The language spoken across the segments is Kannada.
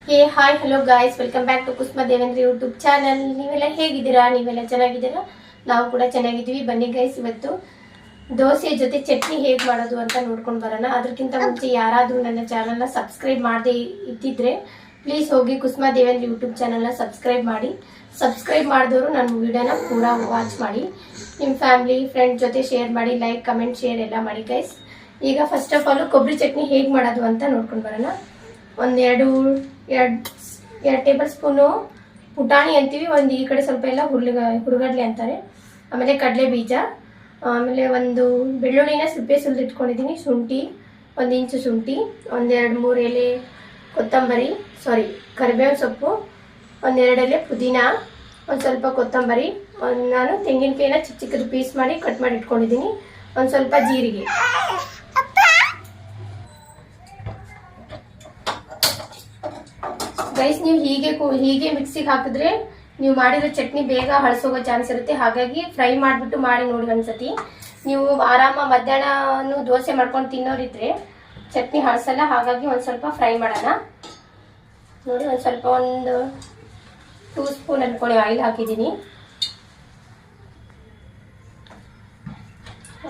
Hi hello guys, welcome back to Kusuma Devendra YouTube channel. ನೀವೆಲ್ಲ ಹೇಗಿದ್ದೀರಾ? ನೀವೆಲ್ಲ ಚೆನ್ನಾಗಿದ್ದೀರಾ? ನಾವು ಕೂಡ ಚೆನ್ನಾಗಿದ್ದೀವಿ. ಬನ್ನಿ ಗೈಸ್, ಇವತ್ತು ದೋಸೆ ಜೊತೆ ಚಟ್ನಿ ಹೇಗೆ ಮಾಡೋದು ಅಂತ ನೋಡ್ಕೊಂಡು ಬರೋಣ. ಅದಕ್ಕಿಂತ ಮುಂಚೆ ಯಾರಾದರೂ ನನ್ನ ಚಾನಲ್ನ ಸಬ್ಸ್ಕ್ರೈಬ್ ಮಾಡದೆ ಇದ್ದಿದ್ರೆ ಪ್ಲೀಸ್ ಹೋಗಿ ಕುಸುಮಾ ದೇವೇಂದ್ರ ಯೂಟ್ಯೂಬ್ ಚಾನಲ್ನ ಸಬ್ಸ್ಕ್ರೈಬ್ ಮಾಡಿ. ಸಬ್ಸ್ಕ್ರೈಬ್ ಮಾಡಿದವರು ನನ್ನ ವಿಡಿಯೋನ ಪೂರ ವಾಚ್ ಮಾಡಿ, ನಿಮ್ಮ ಫ್ಯಾಮಿಲಿ ಫ್ರೆಂಡ್ ಜೊತೆ ಶೇರ್ ಮಾಡಿ, ಲೈಕ್ ಕಮೆಂಟ್ ಶೇರ್ ಎಲ್ಲ ಮಾಡಿ ಗೈಸ್. ಈಗ ಫಸ್ಟ್ ಆಫ್ ಆಲ್ ಕೊಬ್ಬರಿ ಚಟ್ನಿ ಹೇಗೆ ಮಾಡೋದು ಅಂತ ನೋಡ್ಕೊಂಡು ಬರೋಣ. ಎರಡು ಟೇಬಲ್ ಸ್ಪೂನು ಪುಟಾಣಿ ಅಂತೀವಿ, ಒಂದು ಈ ಕಡೆ ಸ್ವಲ್ಪ ಎಲ್ಲ ಹುರುಗಡ್ಲೆ ಅಂತಾರೆ. ಆಮೇಲೆ ಕಡಲೆ ಬೀಜ, ಆಮೇಲೆ ಒಂದು ಬೆಳ್ಳುಳ್ಳಿನ ಸಿಪ್ಪೆ ಸುಲಿದು ಇಟ್ಕೊಂಡಿದ್ದೀನಿ, ಶುಂಠಿ 1 ಇಂಚು ಶುಂಠಿ, 1-2-3 ಎಲೆ ಕರಿಬೇವಿನ ಸೊಪ್ಪು, 1-2 ಎಲೆ ಪುದೀನ, ಒಂದು ಸ್ವಲ್ಪ ಕೊತ್ತಂಬರಿ, ನಾನು ತೆಂಗಿನಕಾಯಿನ ಚಿಕ್ಕ ಚಿಕ್ಕದು ಪೀಸ್ ಮಾಡಿ ಕಟ್ ಮಾಡಿ ಇಟ್ಕೊಂಡಿದ್ದೀನಿ, ಒಂದು ಸ್ವಲ್ಪ ಜೀರಿಗೆ. ಗೈಸ್, ನೀವು ಹೀಗೆ ಮಿಕ್ಸಿಗೆ ಹಾಕಿದ್ರೆ ನೀವು ಮಾಡಿರೋ ಚಟ್ನಿ ಬೇಗ ಹಳಸೋಗೋ ಚಾನ್ಸ್ ಇರುತ್ತೆ. ಹಾಗಾಗಿ ಫ್ರೈ ಮಾಡಿಬಿಟ್ಟು ಮಾಡಿ ನೋಡಿ ಒಂದ್ಸತಿ. ನೀವು ಆರಾಮ ಮಧ್ಯಾಹ್ನ ದೋಸೆ ಮಾಡ್ಕೊಂಡು ತಿನ್ನೋರಿದ್ರೆ ಚಟ್ನಿ ಹಳಸಲ್ಲ. ಹಾಗಾಗಿ ಒಂದು ಸ್ವಲ್ಪ ಫ್ರೈ ಮಾಡೋಣ. ನೋಡಿ, ಒಂದು ಸ್ವಲ್ಪ 2 ಸ್ಪೂನ್ ಅನ್ಕೊಳ್ಳಿ ಆಯಿಲ್ ಹಾಕಿದ್ದೀನಿ.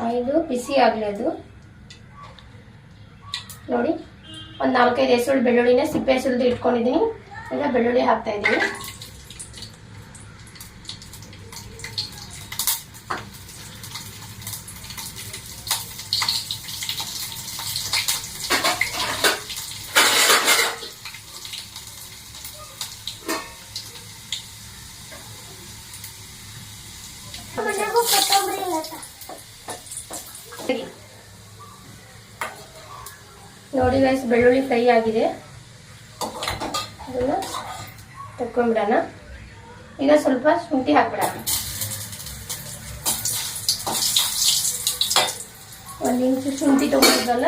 ಆಯಿಲು ಬಿಸಿ ಆಗಲಿ ಅದು. ನೋಡಿ, ಒಂದು 4-5 ಹೆಸರು ಬೆಳ್ಳುಳ್ಳಿನ ಸಿಪ್ಪೆ ಸುಲಿದು ಇಟ್ಕೊಂಡಿದ್ದೀನಿ. ಈಗ ಬೆಳ್ಳುಳ್ಳಿ ಹಾಕ್ತಾ ಇದ್ದೀನಿ. ನೋಡಿ ಗೈಸ್, ಬೆಳ್ಳುಳ್ಳಿ ಫ್ರೈ ಆಗಿದೆ. ಅದನ್ನು ತಕ್ಕೊಂಡ್ಬಿಡೋಣ. ಈಗ ಸ್ವಲ್ಪ ಶುಂಠಿ ಹಾಕ್ಬಿಡೋಣ. 1 ಇಂಚು ಶುಂಠಿ ತಗೊಂಡಿದ್ವಲ್ಲ,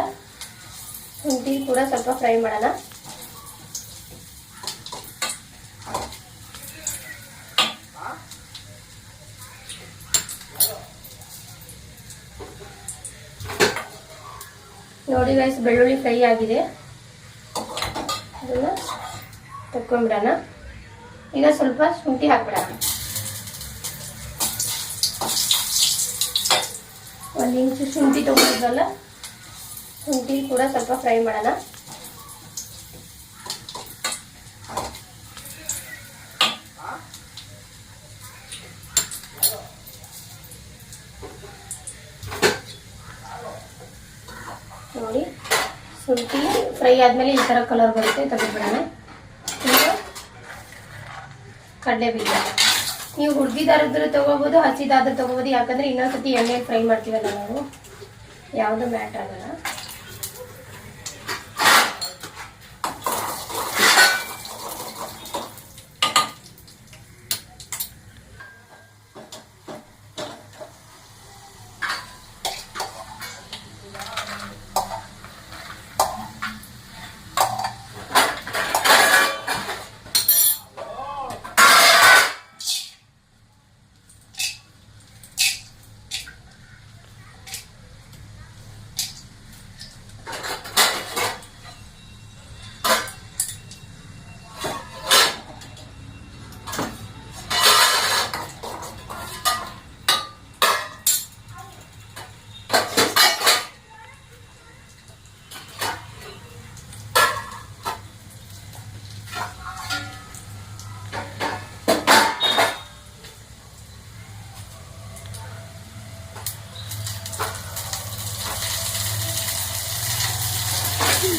ಶುಂಠಿ ಕೂಡ ಸ್ವಲ್ಪ ಫ್ರೈ ಮಾಡೋಣ. ನೋಡಿ ಗೈಸ್, ಬೆಳ್ಳುಳ್ಳಿ ಫ್ರೈ ಆಗಿದೆ. ಅದನ್ನು ತಕ್ಕೊಂಡ್ಬಿಡೋಣ. ಈಗ ಸ್ವಲ್ಪ ಶುಂಠಿ ಹಾಕ್ಬಿಡೋಣ. 1 ಇಂಚು ಶುಂಠಿ ತಗೊಂಡಿದ್ವಲ್ಲ, ಶುಂಠಿ ಕೂಡ ಸ್ವಲ್ಪ ಫ್ರೈ ಮಾಡೋಣ. ನೋಡಿ, ಶುಂಠಿ ಫ್ರೈ ಆದಮೇಲೆ ಈ ಥರ ಕಲರ್ ಬರುತ್ತೆ, ತೆಗೆದುಬಿಡೋಣ. ಈಗ ಕಡಲೆ ಬೀಜ ನೀವು ಹುರಿದಿದ್ದಾದ್ರೂ ತೊಗೋಬೋದು, ಹಸಿದಾದ್ರೂ ತೊಗೋಬೋದು. ಯಾಕಂದರೆ ಇನ್ನೊಂದ್ಸತಿ ಎಣ್ಣೆಯಲ್ಲಿ ಫ್ರೈ ಮಾಡ್ತೀವಲ್ಲ ನಾವು, ಯಾವುದು ಮ್ಯಾಟ್ ಆಗಲ್ಲ.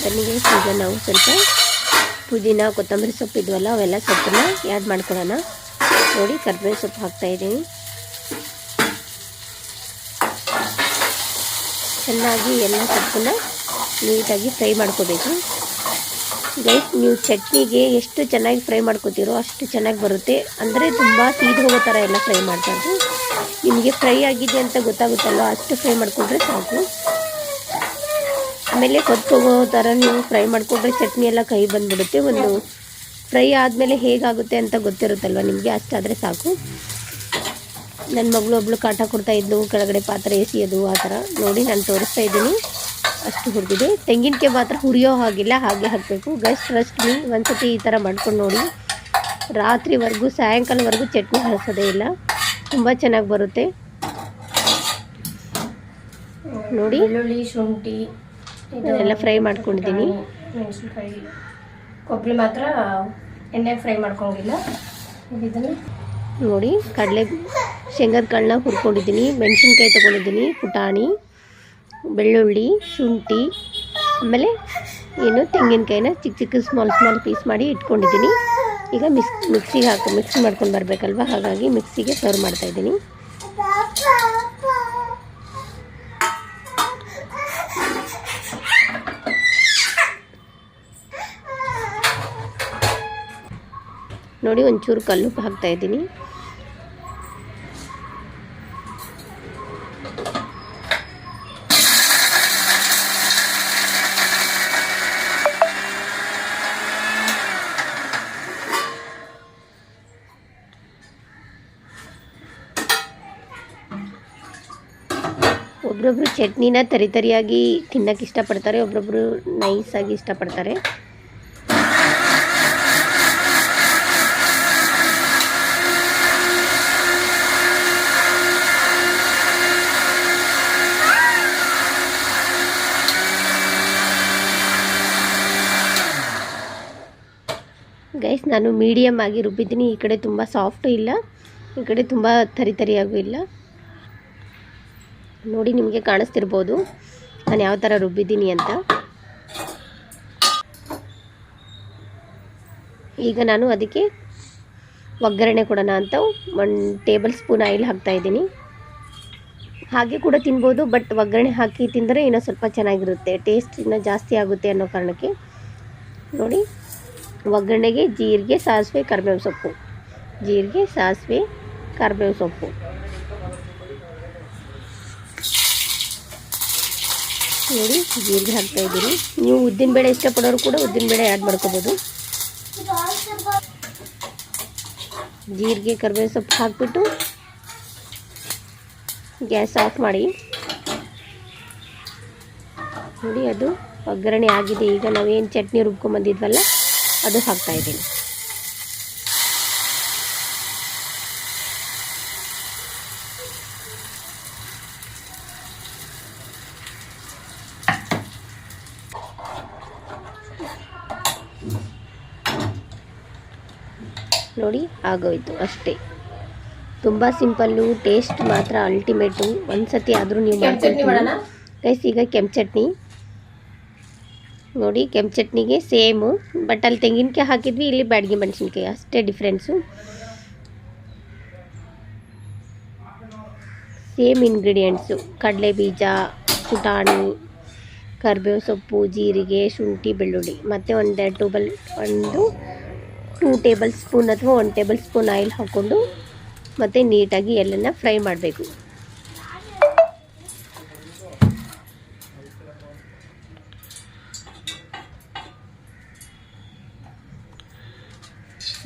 ಬನ್ನಿಗೆ ಈಗ ನಾವು ಸ್ವಲ್ಪ ಪುದೀನ ಕೊತ್ತಂಬರಿ ಸೊಪ್ಪು ಇದ್ವಲ್ಲ, ಅವೆಲ್ಲ ಸೊಪ್ಪನ್ನ ಆ್ಯಡ್ ಮಾಡ್ಕೊಳ್ಳೋಣ. ನೋಡಿ, ಕರಿಬೇವು ಸೊಪ್ಪು ಹಾಕ್ತಾಯಿದ್ದೀನಿ. ಚೆನ್ನಾಗಿ ಎಲ್ಲ ಸೊಪ್ಪನ್ನ ನೀಟಾಗಿ ಫ್ರೈ ಮಾಡ್ಕೋಬೇಕು. ಗೈಸ್, ನೀವು ಚಟ್ನಿಗೆ ಎಷ್ಟು ಚೆನ್ನಾಗಿ ಫ್ರೈ ಮಾಡ್ಕೋತೀರೋ ಅಷ್ಟು ಚೆನ್ನಾಗಿ ಬರುತ್ತೆ. ಅಂದರೆ ತುಂಬ ಸೀದು ಹೋಗೋ ಥರ ಎಲ್ಲ ಫ್ರೈ ಮಾಡ್ಬಾರ್ದು. ನಿಮಗೆ ಫ್ರೈ ಆಗಿದೆ ಅಂತ ಗೊತ್ತಾಗುತ್ತಲ್ಲ, ಅಷ್ಟು ಫ್ರೈ ಮಾಡಿಕೊಂಡ್ರೆ ಸಾಕು. ಆಮೇಲೆ ಹೊತ್ತೋಗೋ ಥರ ನೀವು ಫ್ರೈ ಮಾಡಿಕೊಂಡ್ರೆ ಚಟ್ನಿ ಎಲ್ಲ ಕೈ ಬಂದುಬಿಡುತ್ತೆ. ಒಂದು ಫ್ರೈ ಆದಮೇಲೆ ಹೇಗಾಗುತ್ತೆ ಅಂತ ಗೊತ್ತಿರುತ್ತಲ್ವ ನಿಮಗೆ, ಅಷ್ಟಾದರೆ ಸಾಕು. ನನ್ನ ಮಗಳು ಒಬ್ಳು ಕಾಟ ಕೊಡ್ತಾ ಇದ್ಲು, ಕೆಳಗಡೆ ಪಾತ್ರೆ ಎಸೆಯೋದು ಆ ಥರ. ನೋಡಿ, ನಾನು ತೋರಿಸ್ತಾ ಇದ್ದೀನಿ. ಅಷ್ಟು ಹುರಿದಿದೆ. ತೆಂಗಿನಕಾಯಿ ಮಾತ್ರ ಹುರಿಯೋ ಹಾಗಿಲ್ಲ, ಹಾಗೆ ಹಾಕಬೇಕು. ಗೈಸ್ ಟ್ರಸ್ಟ್ ಮೀ, ಒಂದ್ಸತಿ ಈ ಥರ ಮಾಡ್ಕೊಂಡು ನೋಡಿ. ರಾತ್ರಿವರೆಗೂ ಸಾಯಂಕಾಲವರೆಗೂ ಚಟ್ನಿ ಹರಿಸೋದೇ ಇಲ್ಲ, ತುಂಬ ಚೆನ್ನಾಗಿ ಬರುತ್ತೆ ನೋಡಿ. ಬೆಳ್ಳುಳ್ಳಿ, ಶುಂಠಿ ಇದೆಲ್ಲ ಫ್ರೈ ಮಾಡ್ಕೊಂಡಿದ್ದೀನಿ. ಮೆಣಸಿನ್ಕಾಯಿ, ಕೊಬ್ಬರಿ ಮಾತ್ರ ಎಣ್ಣೆ ಫ್ರೈ ಮಾಡ್ಕೊಂಡಿಲ್ಲ. ಇದನ್ನು ನೋಡಿ, ಶೇಂಗದ ಕಾಳನ್ನ ಹುರ್ಕೊಂಡಿದ್ದೀನಿ, ಮೆಣಸಿನ್ಕಾಯಿ ತೊಗೊಂಡಿದ್ದೀನಿ, ಪುಟಾಣಿ, ಬೆಳ್ಳುಳ್ಳಿ, ಶುಂಠಿ, ಆಮೇಲೆ ತೆಂಗಿನಕಾಯಿನ ಚಿಕ್ಕ ಚಿಕ್ಕ ಸ್ಮಾಲ್ ಪೀಸ್ ಮಾಡಿ ಇಟ್ಕೊಂಡಿದ್ದೀನಿ. ಈಗ ಮಿಕ್ಸಿಗೆ ಮಿಕ್ಸ್ ಮಾಡ್ಕೊಂಡು ಬರಬೇಕಲ್ವ, ಹಾಗಾಗಿ ಮಿಕ್ಸಿಗೆ ಸರ್ವ್ ಮಾಡ್ತಾಯಿದ್ದೀನಿ. ನೋಡಿ, ಒಂಚೂರು ಕಲ್ಲುಪ್ಪು ಹಾಕ್ತಾಯಿದ್ದೀನಿ. ಒಬ್ರೊಬ್ರು ಚಟ್ನಿನ ತರಿಯಾಗಿ ತಿನ್ನೋಕೆ ಇಷ್ಟಪಡ್ತಾರೆ, ಒಬ್ರೊಬ್ರು ನೈಸಾಗಿ ಇಷ್ಟಪಡ್ತಾರೆ. ಗೈಸ್, ನಾನು ಮೀಡಿಯಮ್ ಆಗಿ ರುಬ್ಬಿದ್ದೀನಿ. ಈ ಕಡೆ ತುಂಬ ಸಾಫ್ಟು ಇಲ್ಲ, ಈ ಕಡೆ ತುಂಬ ತರಿಯಾಗೂ ಇಲ್ಲ. ನೋಡಿ, ನಿಮಗೆ ಕಾಣಿಸ್ತಿರ್ಬೋದು ನಾನು ಯಾವ ಥರ ರುಬ್ಬಿದ್ದೀನಿ ಅಂತ. ಈಗ ನಾನು ಅದಕ್ಕೆ ಒಗ್ಗರಣೆ ಕೊಡೋಣ ಅಂತ 1 ಟೇಬಲ್ ಸ್ಪೂನ್ ಆಯಿಲ್ ಹಾಕ್ತಾಯಿದ್ದೀನಿ. ಹಾಗೆ ಕೂಡ ತಿನ್ಬೋದು, ಬಟ್ ಒಗ್ಗರಣೆ ಹಾಕಿ ತಿಂದರೆ ಇನ್ನೂ ಸ್ವಲ್ಪ ಚೆನ್ನಾಗಿರುತ್ತೆ, ಟೇಸ್ಟ್ ಇನ್ನೂ ಜಾಸ್ತಿ ಆಗುತ್ತೆ ಅನ್ನೋ ಕಾರಣಕ್ಕೆ. ನೋಡಿ, ಒಗ್ಗರಣೆಗೆ ಜೀರಿಗೆ, ಸಾಸಿವೆ, ಕರಿಬೇವು ಸೊಪ್ಪು, ಜೀರಿಗೆ, ಸಾಸಿವೆ, ಕರಿಬೇವು ಸೊಪ್ಪು. ನೋಡಿ, ಜೀರಿಗೆ ಹಾಕ್ತಾಯಿದ್ದೀನಿ. ನೀವು ಉದ್ದಿನಬೇಳೆ ಇಷ್ಟಪಡೋರು ಕೂಡ ಉದ್ದಿನಬೇಳೆ ಆ್ಯಡ್ ಮಾಡ್ಕೋಬೋದು. ಜೀರಿಗೆ, ಕರಿಬೇವು ಸೊಪ್ಪು ಹಾಕಿಬಿಟ್ಟು ಗ್ಯಾಸ್ ಆಫ್ ಮಾಡಿ. ನೋಡಿ, ಅದು ಒಗ್ಗರಣೆ ಆಗಿದೆ. ಈಗ ನಾವೇನು ಚಟ್ನಿ ರುಬ್ಕೊಂಬಂದಿದ್ವಲ್ಲ ಅದು ಹಾಕ್ತಾಯಿದ್ದೀನಿ. ನೋಡಿ, ಆಗೋಯ್ತು ಅಷ್ಟೇ. ತುಂಬ ಸಿಂಪಲ್ಲು, ಟೇಸ್ಟ್ ಮಾತ್ರ ಅಲ್ಟಿಮೇಟು. ಒಂದ್ಸತಿ ಆದರೂ ನೀವು ಮಾಡ್ಕೊಳ್ತೀವಿ ಗೈಸ್. ಈಗ ಕೆಂಪು ಚಟ್ನಿ ನೋಡಿ, ಕೆಂಪು ಚಟ್ನಿಗೆ ಸೇಮು, ಬಟ್ ಅಲ್ಲಿ ತೆಂಗಿನಕಾಯಿ ಹಾಕಿದ್ವಿ, ಇಲ್ಲಿ ಬ್ಯಾಡಗಿ ಮೆಣಸಿನ್ಕಾಯಿ, ಅಷ್ಟೇ ಡಿಫ್ರೆನ್ಸು. ಸೇಮ್ ಇಂಗ್ರೀಡಿಯೆಂಟ್ಸು: ಕಡಲೆ ಬೀಜ, ಪುಟಾಣಿ, ಕರಿಬೇವು ಸೊಪ್ಪು, ಜೀರಿಗೆ, ಶುಂಠಿ, ಬೆಳ್ಳುಳ್ಳಿ, ಮತ್ತು 2 ಟೇಬಲ್ ಸ್ಪೂನ್ ಅಥವಾ 1 ಟೇಬಲ್ ಸ್ಪೂನ್ ಆಯಿಲ್ ಹಾಕ್ಕೊಂಡು ಮತ್ತು ನೀಟಾಗಿ ಎಲ್ಲನ ಫ್ರೈ ಮಾಡಬೇಕು.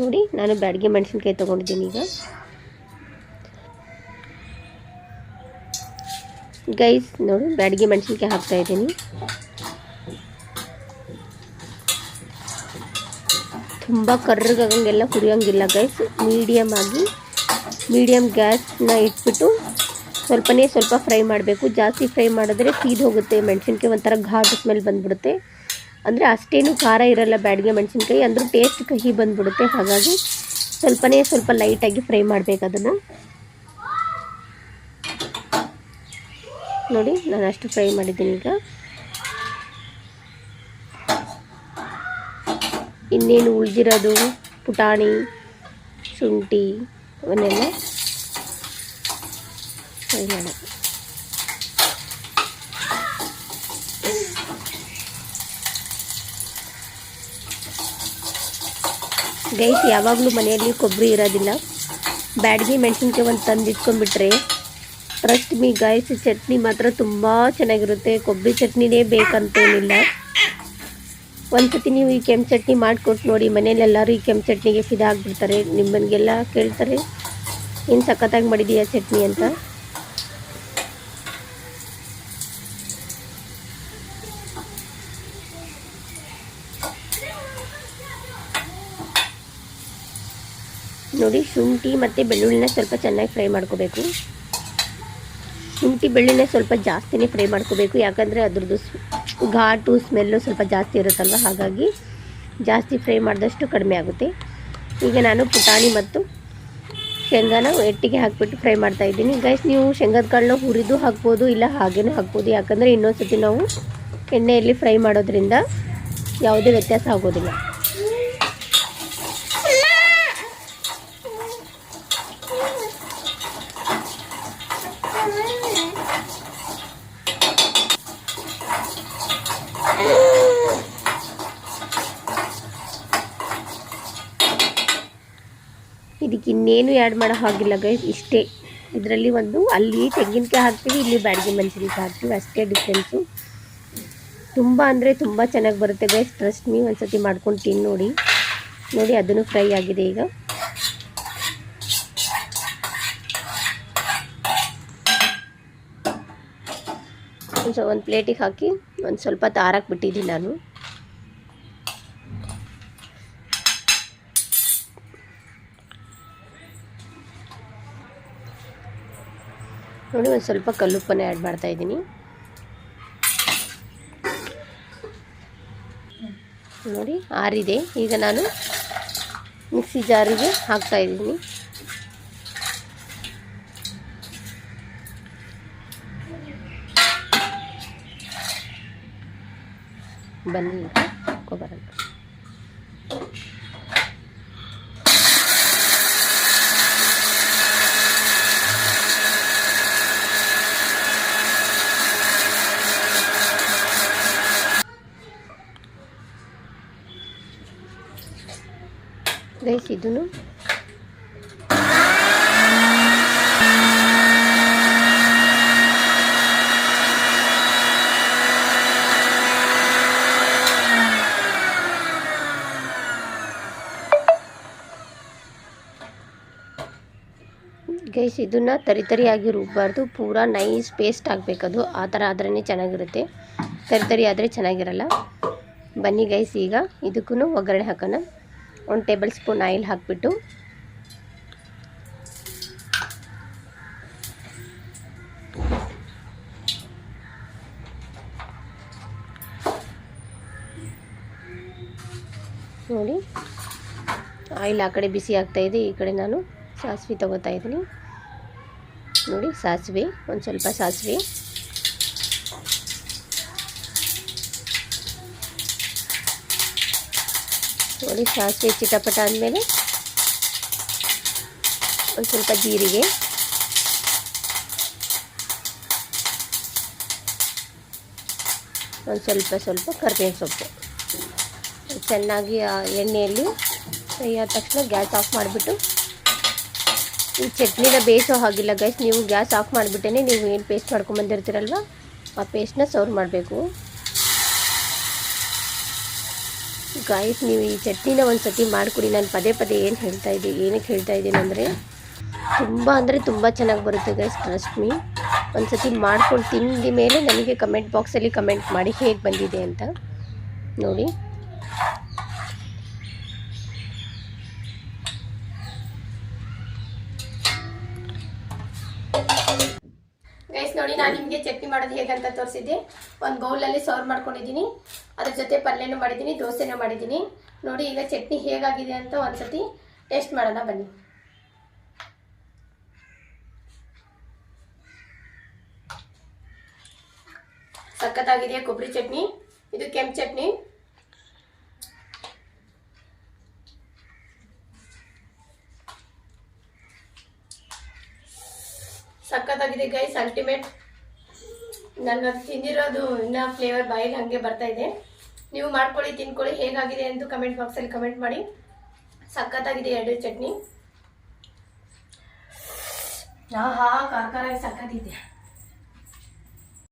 ನೋಡಿ, ನಾನು ಬ್ಯಾಡಗಿ ಮೆಣಸಿನ್ಕಾಯಿ ತೊಗೊಂಡಿದ್ದೀನಿ. ಈಗ ಗೈಸ್ ನೋಡಿ, ಬ್ಯಾಡಗಿ ಮೆಣಸಿನ್ಕಾಯಿ ಹಾಕ್ತಾಯಿದ್ದೀನಿ. ತುಂಬ ಕರ್ರಗಾಗಂಗೆಲ್ಲ ಹುರಿಯೋಂಗಿಲ್ಲ ಗೈಸ್. ಮೀಡಿಯಮ್ ಗ್ಯಾಸ್ನ ಇಟ್ಬಿಟ್ಟು ಸ್ವಲ್ಪ ಫ್ರೈ ಮಾಡಬೇಕು. ಜಾಸ್ತಿ ಫ್ರೈ ಮಾಡಿದ್ರೆ ಸೀದ್ ಹೋಗುತ್ತೆ ಮೆಣಸಿನ್ಕಾಯಿ, ಒಂಥರ ಘಾಟು ಸ್ಮೆಲ್ ಬಂದುಬಿಡುತ್ತೆ. ಅಂದರೆ ಅಷ್ಟೇನು ಖಾರ ಇರಲ್ಲ ಬ್ಯಾಡಗಿ ಮೆಣಸಿನ್ಕಾಯಿ, ಅಂದರೂ ಟೇಸ್ಟ್ ಕಹಿ ಬಂದುಬಿಡುತ್ತೆ. ಹಾಗಾಗಿ ಸ್ವಲ್ಪ ಲೈಟಾಗಿ ಫ್ರೈ ಮಾಡಬೇಕು ಅದನ್ನು. ನೋಡಿ, ನಾನು ಅಷ್ಟು ಫ್ರೈ ಮಾಡಿದ್ದೀನಿ. ಈಗ ಇನ್ನೇನು ಉಳಿದಿರೋದು ಪುಟಾಣಿ, ಶುಂಠಿ ಅವನ್ನೆಲ್ಲ ಫ್ರೈ ಮಾಡೋದು. ಗೈಸ್, ಯಾವಾಗಲೂ ಮನೆಯಲ್ಲಿ ಕೊಬ್ಬರಿ ಇರೋದಿಲ್ಲ. ಬ್ಯಾಡಗಿ ಮೆಣಸಿನ್ಕಾಯಿ ಒಂದು ತಂದು ಇಟ್ಕೊಂಡ್ಬಿಟ್ರೆ ಟ್ರಸ್ಟ್ ಮೀ ಗೈಸ್, ಚಟ್ನಿ ಮಾತ್ರ ತುಂಬ ಚೆನ್ನಾಗಿರುತ್ತೆ. ಕೊಬ್ಬರಿ ಚಟ್ನಿನೇ ಬೇಕಂತೇನಿಲ್ಲ. ಒಂದ್ಸತಿ ನೀವು ಈ ಕೆಂಪು ಚಟ್ನಿ ಮಾಡಿಕೊಟ್ಟು ನೋಡಿ, ಮನೇಲೆಲ್ಲರೂ ಈ ಕೆಂಪು ಚಟ್ನಿಗೆ ಫಿದಾ ಆಗಿಬಿಡ್ತಾರೆ. ನಿಮ್ಮನಿಗೆಲ್ಲ ಕೇಳ್ತಾರೆ, ಏನು ಸಖತ್ತಾಗಿ ಮಾಡಿದೀಯಾ ಚಟ್ನಿ ಅಂತ. ನೋಡಿ, ಶುಂಠಿ ಮತ್ತು ಬೆಳ್ಳುಳ್ಳಿನ ಸ್ವಲ್ಪ ಚೆನ್ನಾಗಿ ಫ್ರೈ ಮಾಡ್ಕೋಬೇಕು. ಶುಂಠಿ ಬೆಳ್ಳುಳ್ಳಿನ ಸ್ವಲ್ಪ ಜಾಸ್ತಿನೇ ಫ್ರೈ ಮಾಡ್ಕೋಬೇಕು, ಯಾಕಂದರೆ ಅದ್ರದ್ದು ಘಾಟು ಸ್ಮೆಲ್ಲು ಸ್ವಲ್ಪ ಜಾಸ್ತಿ ಇರುತ್ತಲ್ವ, ಹಾಗಾಗಿ ಜಾಸ್ತಿ ಫ್ರೈ ಮಾಡಿದಷ್ಟು ಕಡಿಮೆ ಆಗುತ್ತೆ. ಈಗ ನಾನು ಪುಟಾಣಿ ಮತ್ತು ಶೇಂಗಾನ ಒಟ್ಟಿಗೆ ಹಾಕಿಬಿಟ್ಟು ಫ್ರೈ ಮಾಡ್ತಾಯಿದ್ದೀನಿ. ಗೈಸ್, ನೀವು ಶೇಂಗಾದ ಕಾಳನ್ನ ಹುರಿದು ಹಾಕ್ಬೋದು, ಇಲ್ಲ ಹಾಗೇನೂ ಹಾಕ್ಬೋದು. ಯಾಕಂದರೆ ಇನ್ನೊಂದು ಸತಿ ನಾವು ಎಣ್ಣೆಯಲ್ಲಿ ಫ್ರೈ ಮಾಡೋದ್ರಿಂದ ಯಾವುದೇ ವ್ಯತ್ಯಾಸ ಆಗೋದಿಲ್ಲ. ಇದಕ್ಕೆ ಇನ್ನೇನು ಆ್ಯಡ್ ಮಾಡೋ ಹಾಗಿಲ್ಲ ಗೈಸ್, ಇಷ್ಟೇ. ಇದರಲ್ಲಿ ಅಲ್ಲಿ ತೆಂಗಿನಕಾಯಿ ಹಾಕ್ತೀವಿ, ಇಲ್ಲಿ ಬ್ಯಾಡಗಿ ಮೆಣಸಿನಕಾಯಿ ಹಾಕ್ತೀವಿ, ಅಷ್ಟೇ ಡಿಫ್ರೆನ್ಸು. ತುಂಬ ಅಂದರೆ ತುಂಬ ಚೆನ್ನಾಗಿ ಬರುತ್ತೆ ಗೈಸ್, ಟ್ರಸ್ಟ್ ಮೀ. ಒಂದು ಸತಿ ಮಾಡ್ಕೊಂಡು ತಿಂದು ನೋಡಿ. ನೋಡಿ, ಅದನ್ನು ಫ್ರೈ ಆಗಿದೆ. ಈಗ ಒಂದು ಪ್ಲೇಟಿಗೆ ಹಾಕಿ ಒಂದು ಸ್ವಲ್ಪ ತಾರಕ್ಕೆ ಬಿಟ್ಟಿದ್ದೀನಿ ನಾನು. ನೋಡಿ, ಒಂದು ಸ್ವಲ್ಪ ಕಲ್ಲುಪ್ಪನ್ನು ಆ್ಯಡ್ ಮಾಡ್ತಾಯಿದ್ದೀನಿ. ನೋಡಿ, ಆರಿದೆ. ಈಗ ನಾನು ಮಿಕ್ಸಿ ಜಾರಿಗೆ ಹಾಕ್ತಾಯಿದ್ದೀನಿ. ಬನ್ನಿ ಈಗ ಹಾಕ್ಕೊಬರೋಣ. ಗೈಸ್, ಇದನ್ನು ಗೈಸ್, ಇದನ್ನು ತರಿಯಾಗಿ ರುಬ್ಬಾರ್ದು, ಪೂರಾ ನೈಸ್ ಪೇಸ್ಟ್ ಆಗಬೇಕದು. ಆ ಥರ ಆದ್ರೇ ಚೆನ್ನಾಗಿರುತ್ತೆ, ತರಿ ಆದರೆ ಚೆನ್ನಾಗಿರಲ್ಲ. ಬನ್ನಿ ಗೈಸ್, ಈಗ ಇದಕ್ಕೂ ಒಗ್ಗರಣೆ ಹಾಕೋಣ. 1 ಟೇಬಲ್ ಸ್ಪೂನ್ ಆಯಿಲ್ ಹಾಕಿಬಿಟ್ಟು ನೋಡಿ, ಆಯಿಲ್ ಆ ಕಡೆ ಬಿಸಿ ಆಗ್ತಾಯಿದೆ, ಈ ಕಡೆ ನಾನು ಸಾಸಿವೆ ತಗೋತಾ ಇದ್ದೀನಿ. ನೋಡಿ, ಸಾಸಿವೆ, ಒಂದು ಸ್ವಲ್ಪ ಸಾಸಿವೆ, ನೋಡಿ ಸಾಸಿವೆ ಚಿಟಪಟ ಆದಮೇಲೆ ಒಂದು ಸ್ವಲ್ಪ ಜೀರಿಗೆ, ಒಂದು ಸ್ವಲ್ಪ ಕರಿಬೇವಿನ ಸೊಪ್ಪು ಚೆನ್ನಾಗಿ ಎಣ್ಣೆಯಲ್ಲಿ ಫ್ರೈ ಆದ ತಕ್ಷಣ ಗ್ಯಾಸ್ ಆಫ್ ಮಾಡಿಬಿಟ್ಟು, ಈ ಚಟ್ನಿನ ಬೇಯಿಸೋ ಹಾಗಿಲ್ಲ ಗೈಸ್, ನೀವು ಗ್ಯಾಸ್ ಆಫ್ ಮಾಡಿಬಿಟ್ಟೇ ನೀವು ಏನು ಪೇಸ್ಟ್ ಮಾಡ್ಕೊಂಬಂದಿರ್ತೀರಲ್ವ ಆ ಪೇಸ್ಟ್ನ ಸರ್ವ್ ಮಾಡಬೇಕು. ಗೈಸ್, ನೀವು ಈ ಚಟ್ನಿನ ಒಂದು ಸತಿ ಮಾಡಿಕೊಡಿ. ನಾನು ಪದೇ ಏನಕ್ಕೆ ಹೇಳ್ತಾ ಇದ್ದೀನಿ ಅಂದರೆ ತುಂಬ ಚೆನ್ನಾಗಿ ಬರುತ್ತೆ ಗೈಸ್, ಟ್ರಸ್ಟ್ ಮೀ. ಒಂದು ಸತಿ ಮಾಡ್ಕೊಂಡು ತಿಂದ ಮೇಲೆ ನನಗೆ ಕಮೆಂಟ್ ಬಾಕ್ಸಲ್ಲಿ ಕಮೆಂಟ್ ಮಾಡಿ ಹೇಗೆ ಬಂದಿದೆ ಅಂತ. ನೋಡಿ, ಗೈಸ್, ನೋಡಿ, ನಾನು ನಿಮಗೆ ಚಟ್ನಿ ಮಾಡೋದು ಹೇಗಂತ ತೋರಿಸಿದ್ದೆ. ಒಂದು ಬೌಲಲ್ಲಿ ಸರ್ವ್ ಮಾಡ್ಕೊಂಡಿದ್ದೀನಿ, ಅದ್ರ ಜೊತೆ ಪಲ್ಯನೂ ಮಾಡಿದ್ದೀನಿ, ದೋಸೆನೂ ಮಾಡಿದ್ದೀನಿ. ನೋಡಿ, ಈಗ ಚಟ್ನಿ ಹೇಗಾಗಿದೆ ಅಂತ ಒಂದ್ಸತಿ ಟೇಸ್ಟ್ ಮಾಡೋಣ ಬನ್ನಿ. ಸಖತ್ತಾಗಿದೆ ಕೊಬ್ಬರಿ ಚಟ್ನಿ. ಇದು ಕೆಂಪು ಚಟ್ನಿ. ಸಖತ್ತಾಗಿದೆ ಗೈಸ್, ಅಲ್ಟಿಮೇಟ್. ನನಗೆ ತಿಂದಿರೋದು ಇನ್ನೂ ಫ್ಲೇವರ್ ಬಾಯಲ್ಲಿ ಹಾಗೆ ಬರ್ತಾ ಇದೆ. ನೀವು ಮಾಡ್ಕೊಳ್ಳಿ, ತಿನ್ಕೊಳ್ಳಿ, ಹೇಗಾಗಿದೆ ಅಂತ ಕಮೆಂಟ್ ಬಾಕ್ಸಲ್ಲಿ ಕಮೆಂಟ್ ಮಾಡಿ. ಸಖತ್ತಾಗಿದೆ ಎರಡು ಚಟ್ನಿ. ಖಾರ ಖಾರಾಗಿ ಸಖತ್ತಿದೆ.